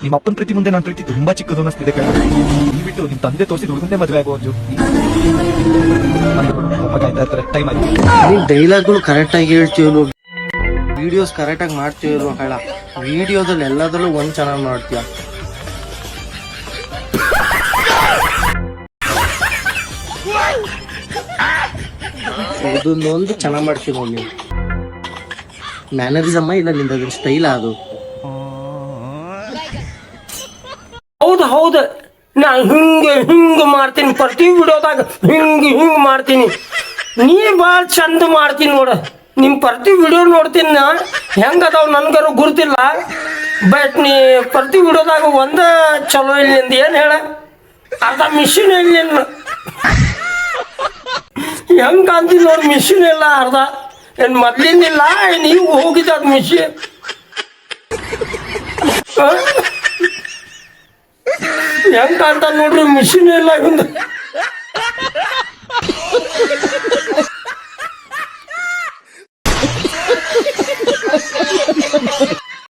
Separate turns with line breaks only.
ನಿಮ್ಮ ಅಪ್ಪನ ಪ್ರೀತಿ ಮುಂದೆ ನನ್ನ ಪ್ರೀತಿ ತುಂಬಾ ಚಿಕ್ಕದು ಅನ್ನಿಸ್ತಿದೆ ಕಣ. ಈ ಬಿಟ್ಟು ನಿಮ್ ತಂದೆ ತೋರಿಸಿದ ಹುಡುಗಂದೇ ಮದುವೆ ಆಗೋ ಅಂಜು. ಟೈಮ್ ಆಯ್ತು.
ನೀನ್ ಡೈಲಾಗ್ಗಳು ಕರೆಕ್ಟ್ ಆಗಿ ಹೇಳ್ತೀವಲ್ವ, ವಿಡಿಯೋಸ್ ಕರೆಕ್ಟ್ ಆಗಿ ಮಾಡ್ತೀವಲ್ವ ಹೇಳ. ವಿಡಿಯೋದಲ್ಲಿ ಎಲ್ಲದರಲ್ಲೂ ಒಂದ್ ಚೆನ್ನಾಗಿ ಮಾಡ್ತೀಯ. ಇದನ್ನೊಂದು ಚೆನ್ನಾಗಿ ಮಾಡ್ತೀವಿ ನೋಡಿ ನೀವು. ಮ್ಯಾನರಿಸಮ್ಮ ಇಲ್ಲ ನಿಂದ ಸ್ಟೈಲ್ ಅದು.
ಹೌದು ನಾ ಹಿಂಗ ಮಾಡ್ತೀನಿ, ಪ್ರತಿ ವಿಡಿಯೋದಾಗ ಹಿಂಗ ಮಾಡ್ತೀನಿ. ನೀ ಭಾಳ ಚಂದ ಮಾಡ್ತೀನಿ ನೋಡ. ನಿಮ್ ಪ್ರತಿ ವಿಡಿಯೋ ನೋಡ್ತೀನಿ ನಾ, ಹೆಂಗದಾವ್ ನನ್ಗಾರು ಗುರ್ತಿಲ್ಲ. ಬಟ್ ನೀ ಪ್ರತಿ ವಿಡಿಯೋದಾಗ ಒಂದ ಚಲೋ ಇಲ್ಲಿ ಅಂದ. ಏನ್ ಹೇಳ, ಅರ್ಧ ಮಿಷಿನ್ ಇಲ್ಲಿ ಹೆಂಗ ಅಂತೀನಿ ನೋಡಿ. ಮಿಷಿನ್ ಇಲ್ಲ ಅರ್ಧ, ಏನ್ ಮೊದ್ಲಿಂದಿಲ್ಲ, ನೀವು ಹೋಗಿದ್ದ ಅದು ಮಿಷಿನ್. ಹೆಂಗ ಅಂತ ನೋಡ್ರಿ, ಮಿಷಿನ್ ಇಲ್ಲ.